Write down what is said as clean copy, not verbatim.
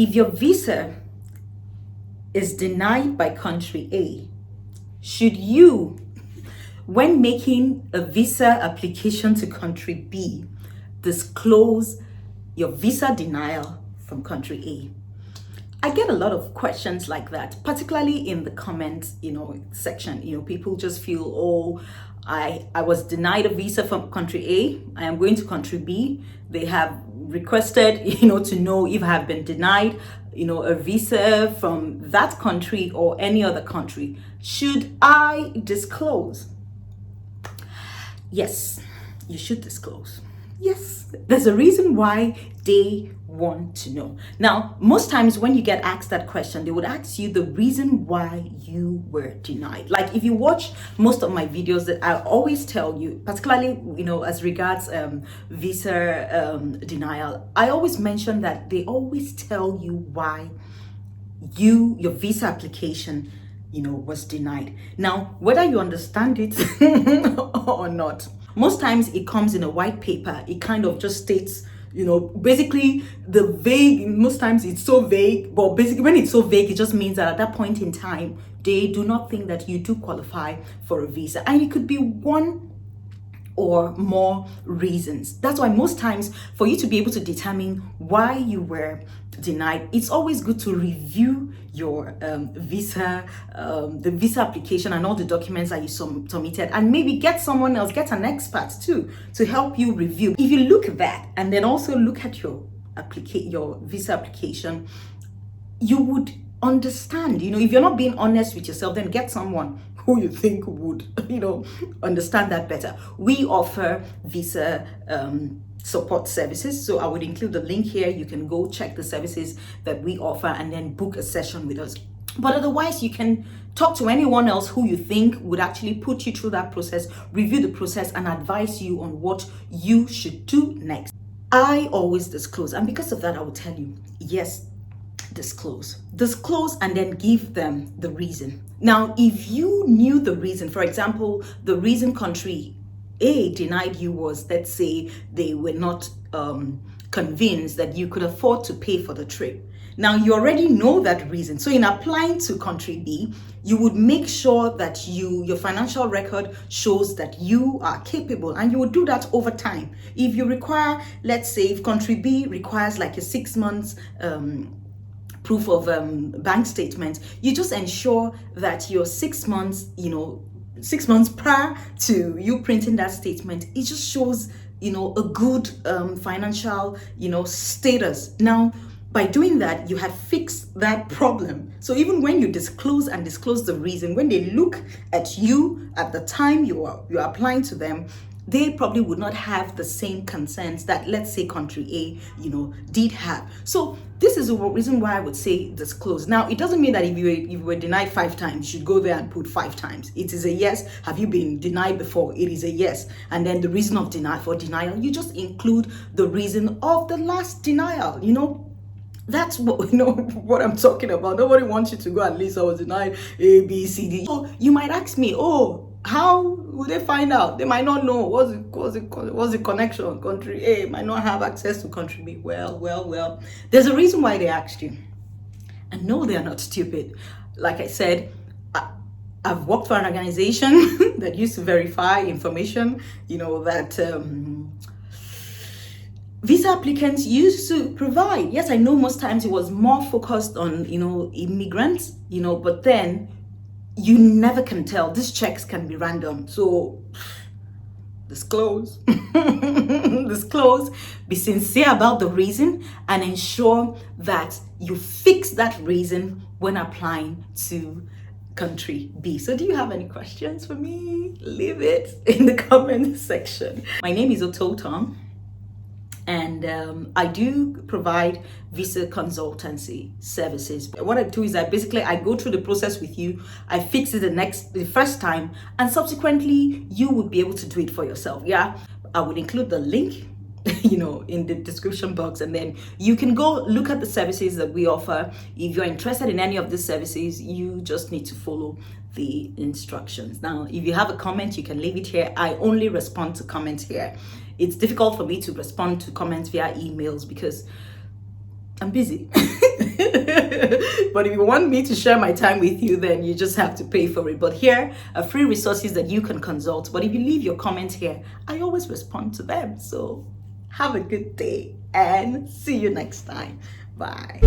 If your visa is denied by country A, should you, when making a visa application to country B, disclose your visa denial from country A? I get a lot of questions like that, particularly in the comments, section. People just feel, oh, I was denied a visa from country A. I am going to country B. They have requested, to know if I have been denied, a visa from that country or any other country. Should I disclose? Yes, you should disclose. Yes, there's a reason why they want to know. Now, most times when you get asked that question, they would ask you the reason why you were denied. Like if you watch most of my videos, that I always tell you, particularly, as regards visa denial, I always mention that they always tell you why your visa application was denied. Now, whether you understand it or not, most times it comes in a white paper. It kind of just states, basically the vague, most times it's so vague, but basically when it's so vague, it just means that at that point in time, they do not think that you do qualify for a visa. And it could be one or more reasons. That's why most times for you to be able to determine why you were denied, it's always good to review your visa, the visa application and all the documents that you submitted, and maybe get someone else, get an expert too, to help you review. If you look at that and then also look at your visa application, you would understand. If you're not being honest with yourself, then get someone who you think would, understand that better. We offer visa support services, so I would include the link here. You can go check the services that we offer and then book a session with us. But otherwise, you can talk to anyone else who you think would actually put you through that process, review the process, and advise you on what you should do next. I always disclose, and because of that, I will tell you, yes, disclose and then give them the reason. Now, if you knew the reason, for example, the reason country A denied you was, let's say, they were not convinced that you could afford to pay for the trip. Now, you already know that reason. So in applying to country B, you would make sure that your financial record shows that you are capable, and you would do that over time. If you require, let's say, if country B requires like a 6 months proof of bank statement, you just ensure that your 6 months, 6 months prior to you printing that statement, it just shows, a good financial, status. Now, by doing that, you have fixed that problem. So even when you disclose the reason, when they look at you at the time you are applying to them, they probably would not have the same concerns that, let's say, country A, did have. So this is the reason why I would say disclose. Now, it doesn't mean that if you were denied 5 times, you should go there and put 5 times. It is a yes. Have you been denied before? It is a yes. And then the reason of denial, you just include the reason of the last denial, That's what I'm talking about. Nobody wants you to go and list, I was denied A, B, C, D. So you might ask me, how will they find out? They might not know what's the connection. Country A might not have access to country B. Well. There's a reason why they asked you. And no, they are not stupid. Like I said, I've worked for an organization that used to verify information, that visa applicants used to provide. Yes, I know most times it was more focused on, immigrants, but then you never can tell. These checks can be random. So disclose, be sincere about the reason, and ensure that you fix that reason when applying to country B. So do you have any questions for me? Leave it in the comment section. My name is Ototom. And I do provide visa consultancy services. What I do is I go through the process with you. I fix it the first time, and subsequently you would be able to do it for yourself. Yeah, I would include the link, in the description box, and then you can go look at the services that we offer. If you're interested in any of these services, you just need to follow the instructions. Now, if you have a comment, you can leave it here. I only respond to comments here. It's difficult for me to respond to comments via emails because I'm busy. But if you want me to share my time with you, then you just have to pay for it. But here are free resources that you can consult. But if you leave your comments here, I always respond to them. So have a good day and see you next time. Bye.